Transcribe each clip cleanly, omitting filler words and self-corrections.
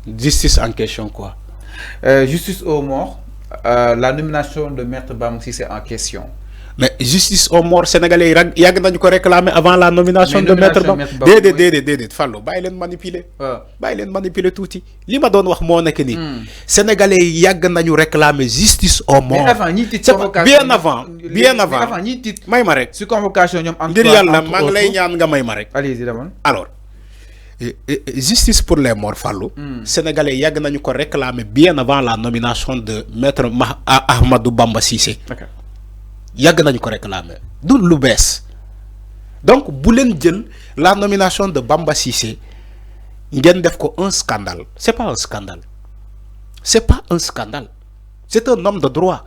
Justice en question quoi? Justice aux morts, la nomination de Maître Bamba Cissé en question. Mais justice aux morts sénégalais yi yàgg nañu ko réclamer avant la nomination de Maître Bamba. déedéet Fallou bàyyi leen manipuler. bàyyi leen manipuler tuuti. li ma doon wax moo nekk ni sénégalais yi yàgg nañu réclamer justice aux morts. mais avant ñi tiit convocation bien avant avant ñi tiit may ma rek. si convocation ñoom ngir yàlla maa ngi lay ñaan nga may ma rek. allez-y d'abord. alors justice pour les morts Fallou. sénégalais yàgg nañu ko réclamer bien avant la nomination de Maître Ahmadou Bamba Cissé. yàgg nañu ko réclamer du lu bees donc bu leen jël la nomination de Bamba Cissé ngeen def ko un scandale. C'est pas un scandale, c'est pas un scandale, c'est un homme de droit,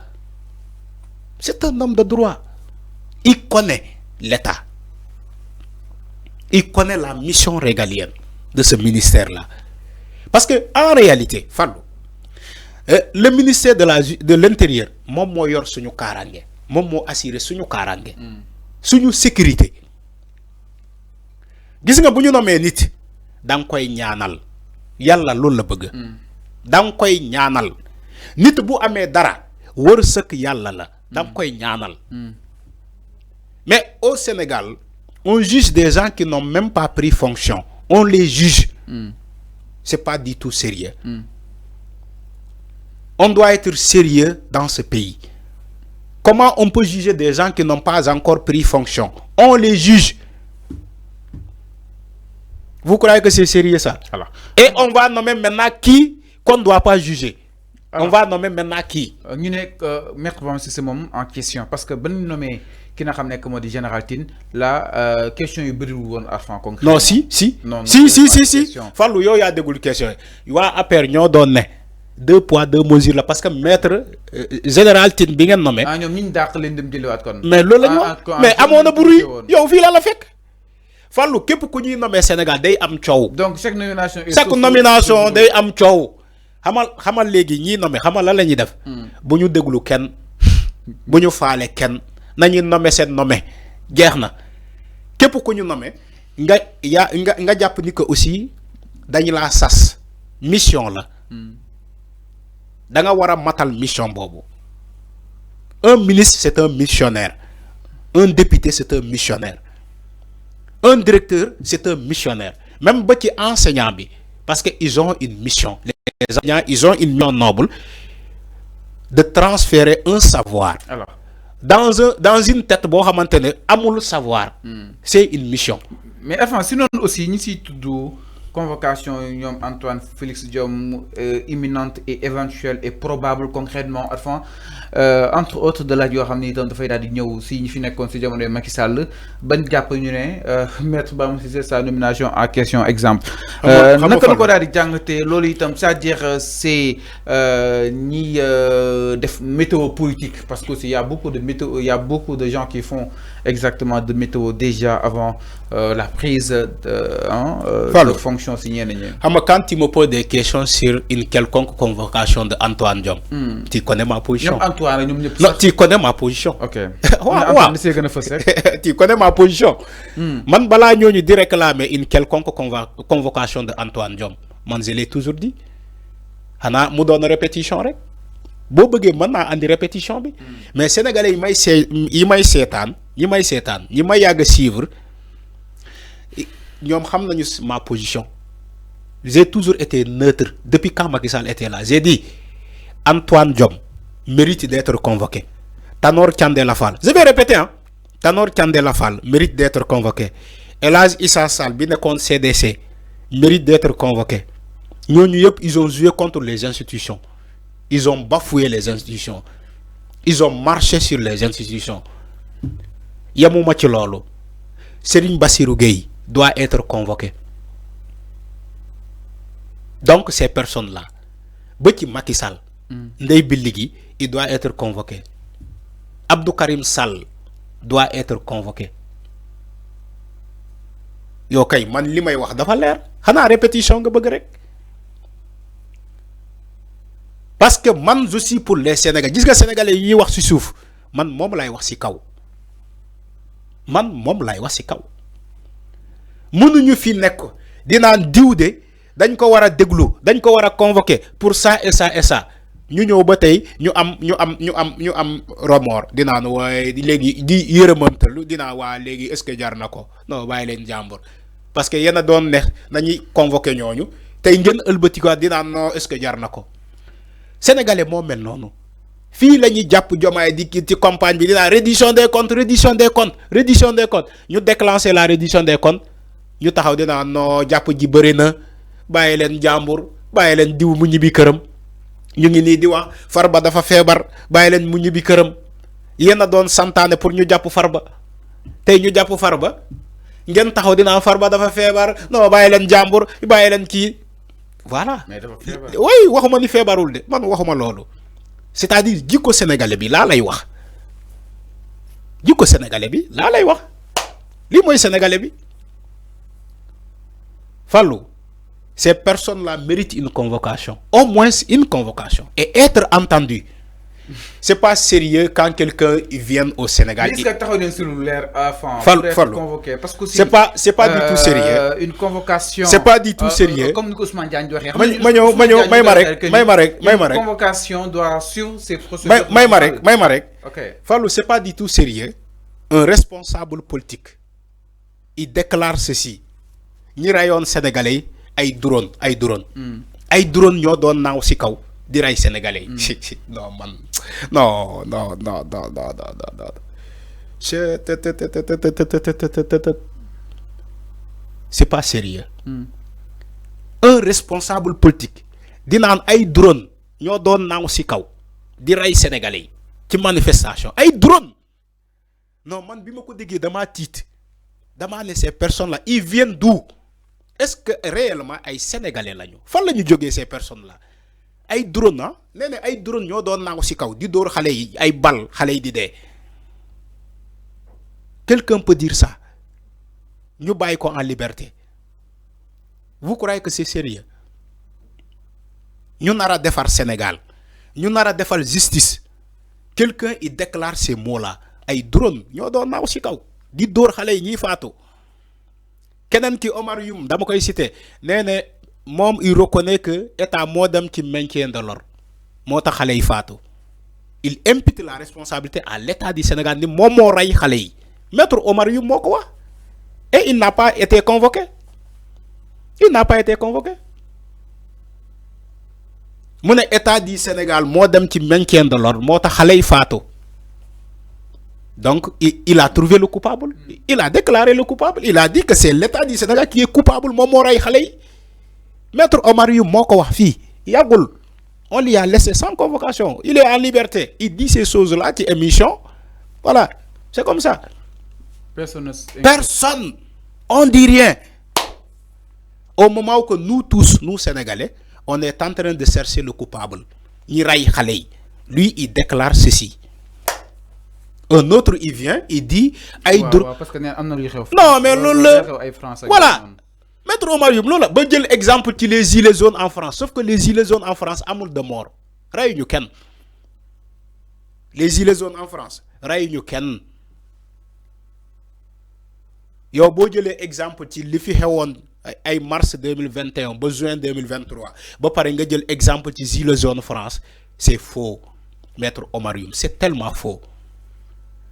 c'est un homme de droit. Il connaît l'État, il connaît la mission régalienne de ce ministère-là, parce que en réalité Fallou le ministère de l'Intérieur moom moo yor suñu kaaraange. moom moo assuré suñu kaaraange suñu sécurité. gis nga bu ñu nomee nit da nga koy ñaanal yàlla loolu la bëgg. da nga koy ñaanal nit bu amee dara wërsëg yàlla la da nga koy ñaanal. mais au Sénégal on juge des gens qui n'ont même pas pris fonction, on les juge. C'est pas du tout sérieux. On doit être sérieux dans ce pays. Comment on peut juger des gens qui n'ont pas encore pris fonction? On les juge. Vous croyez que c'est sérieux ça? Alors. Et on va nommer maintenant qui qu'on ne doit pas juger. Alors, on va nommer maintenant qui? Nous sommes Maître Bamba Cissé en question. Parce que ben nous nommé qui n'a jamais comme dit Général Tine, la question est brûlée à fin concret. Non, si. Fallou, il y a des questions. Il y a affaire ñoo donné. 2 poids 2 mesures là parce que Maître Général Tine bi ngeen nommé. mais loolu la ñu wax mais amoon na bruit yow fii la fekk. Fallou képp ku ñuy nommé Sénégal day am coow. donc chaque nomination day am coow. xamal léegi ñii nommé xamal lan la ñuy def. bu ñu déglu kenn bu ñu faale kenn nañu nommé seen nommé jeex na képp ku ñu nommé nga jàpp ni que aussi dañu laa sas mission la. da nga war a matal mission boobu. Un ministre c'est un missionnaire, un député c'est un missionnaire, un directeur c'est un missionnaire, même ba ci enseignant bi parce que ils ont une mission. Les enseignants ils ont une mission noble de transférer un savoir. Alors dans une tête boo xamante ne amul savoir. C'est une mission. mais enfin sinon aussi ñi si tudd convocation ñoom Antoine Félix Diome imminente et éventuelle et probable concrètement enfin entre autres de la yoo xam ne itam dafay daal di ñëw si ñi fi nekkoon si jamono Macky Sall ban jàpp ñu ne Maître Bamba Cissé sa nomination en question exemple. naka la ko daal di jàngatee loolu itam c'est-à-dire c'est ñi def météo politique parce que aussi il y a beaucoup de météo, il y a beaucoup de gens qui font exactement de météo déjà avant la prise de fonction. Quand tu me poses des questions sur une quelconque convocation de Antoine Diome, tu connais ma position. Non, tu connais ma position. Ok. Tu connais ma position. Man bala ñooñu di réclamer une quelconque convocation de Antoine Diome. Man je l'ai toujours dit. Xanaa mu doon répétition rek. Boo bëggee mën naa andi répétition bi. Mais sénégalais yi may seetaan ñi may yàgg suivre ñoom xam nañu ma position. J'ai toujours été neutre depuis quand Macky Sall était là. J'ai dit Antoine Diome mérite d'être convoqué. Tanor Thiendella Fall, je vais répéter Tanor Thiendella Fall mérite d'être convoqué. El Hadji Issa Sall bi nekkoon CDC mérite d'être convoqué. Ñooñu yëpp ils ont joué contre les institutions. Ils ont bafoué les institutions. Ils ont marché sur les institutions. Yamuma ci loolu. Serigne Bassirou Gueye doit être convoqué. Donc ces personnes-là, Beti Macky Sall, Ndeye Billigui, il doit être convoqué. Abdou Karim Sall doit être convoqué. Yo kay man li may wax dafa leer xanaa répétition nga bëgg rek. Parce que man je suis pour les Sénégalais. Gis nga Sénégalais yi wax ci suuf man moom lay wax ci kaw. Mënuñu fi nekk dinaan diw de dañ ko war a déglu dañ ko war a convoquer pour ça et ça et ça ñu ñëw ba tey ñu am remords dinaa ne waaye léegi di yërëmantalu dinaa waa léegi est-ce que jar na ko non bàyyi leen jàmbur parce que yéen a doon ne nañuy convoquer ñooñu tey ngeen ëlbatikuwaat dinaa non est-ce que jar na ko sénégalais moo mel noonu fii la ñuy jàpp Diomaye di ci campagne bi dinaa reddition des comptes ñu déclencher la reddition des comptes ñu taxaw dinaa non jàpp ji bëri na bàyyi leen jàmbur bàyyi leen diw mu ñibbi këram ñu ngi nii di wax Farba dafa feebar bàyyi leen mu ñibbi këram yéen a doon santaane pour ñu jàpp Farba tey ñu jàpp Farba ngeen taxaw dinaa Farba dafa feebar non bàyyi leen jàmbur bàyyi leen kii voilà. mais dafa feebar. oui waxuma ni feebarul de man waxuma loolu c'est-à-dire jikko sénégalais bi laa lay wax jikko sénégalais bi laa lay wax lii mooy sénégalais bi Fallou. Ces personnes-là méritent une convocation, au moins une convocation, et être entendu. C'est pas sérieux quand quelqu'un vient au Sénégal. Est-ce que tu as une cellulaire avant convoqué? Parce que c'est pas du tout sérieux. Une convocation. C'est pas du tout sérieux. Comme Ousmane Diagne doit une convocation doit suivre ses procédures. Ok. Fallou, c'est pas du tout sérieux. Un responsable politique, il déclare ceci. Ni rayon sénégalais. ay drone ñoo doon naaw ci kaw di ray sénégalais non man non c'est pas sérieux. Un responsable politique di naan ay drone ñoo doon naaw ci kaw di ray sénégalais ci manifestation ay drone non man bima ko déggee dama tiit dama ne ces personnes là ils viennent d'où? Est-ce que réellement ay sénégalais lañu fan lañu jógee ces personnes là ay drone ah nee na ay drone ñoo doon naaw ci kaw di dóor xale yi ay bal xale yi di dee quelqu'un peut dire ça ñu bàyyi ko en liberté vous croyez que c'est sérieux ñu nar a defar Sénégal ñu nar a defal justice quelqu'un il déclare ces mots là ay drone ñoo doon naaw ci kaw di dóor xale yi ñuy faatu. Kenen ki Omar Youm dama koy cité néné mom il reconnaît que état moo dem ci maintien de l'ordre moo tax xale yi faatu il impute la responsabilité à l'état du Sénégal ni mom mo ray xale yi maître Omar Youm moo ko wax et il n'a pas été convoqué mu ne état du Sénégal moo dem ci maintien de l'ordre moo tax xale yi faatu. Donc, il a trouvé le coupable. Il a déclaré le coupable. Il a dit que c'est l'État du Sénégal qui est coupable. Maître Omar Youm moko wax fi yagul. On lui a laissé sans convocation. Il est en liberté. Il dit ces choses-là qui émission. Voilà. C'est comme ça. Personne. On dit rien. Au moment où nous tous, nous Sénégalais, on est en train de chercher le coupable. Lui, il déclare ceci. Un autre, il vient, il dit... parce que non, mais voilà. Maître Omar Youm, exemple qui les gilets jaunes en France. Sauf que les gilets jaunes en France, amour de mort. Les gilets jaunes en France, Yo bo jëlé exemple ci li fi xewon ay mars 2021 ba juin 2023 ba paré nga jël exemple ci gilets jaunes France, c'est faux. Maître Omar Youm, c'est tellement faux.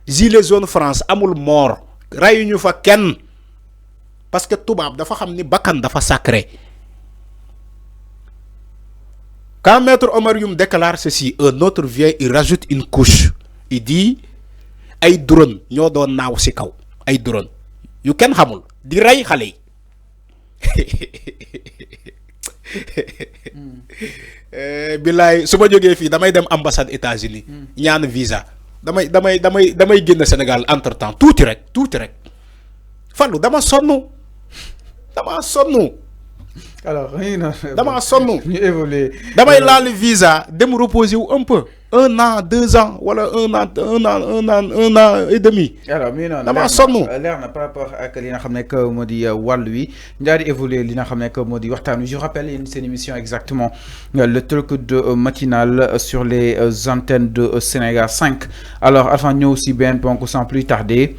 Gilets jaunes France amul mort rayuñu fa kenn parce que tubaab dafa xam ni bakkan dafa sacré. Quand Maître Omar Youm déclare ceci, un autre vient, il rajoute une couche. Il dit ay drone ñoo doon naaw ci kaw ay drone yu kenn xamul di ray xale yi. Billaay su ma jógee fii damay dem ambassade États-Unis ñaan visa. damay génn Sénégal entre temps tuuti rek Fallou dama sonn alors dama sonn ñu évoluer damay laal visa dem reposer wu un peu 1 an 2 ans wala 1 an et demi. alors mi non dama sonn leer na par rapport ak li nga xam ne que moo di wàll wi ñaari évoluer li nga xam ne que moo di waxtaan wi je rappelle c'est une émission exactement le truc de matinal sur les antennes de Sénégal 5 alors Alpha ñëw si benn ponk sans plus tarder.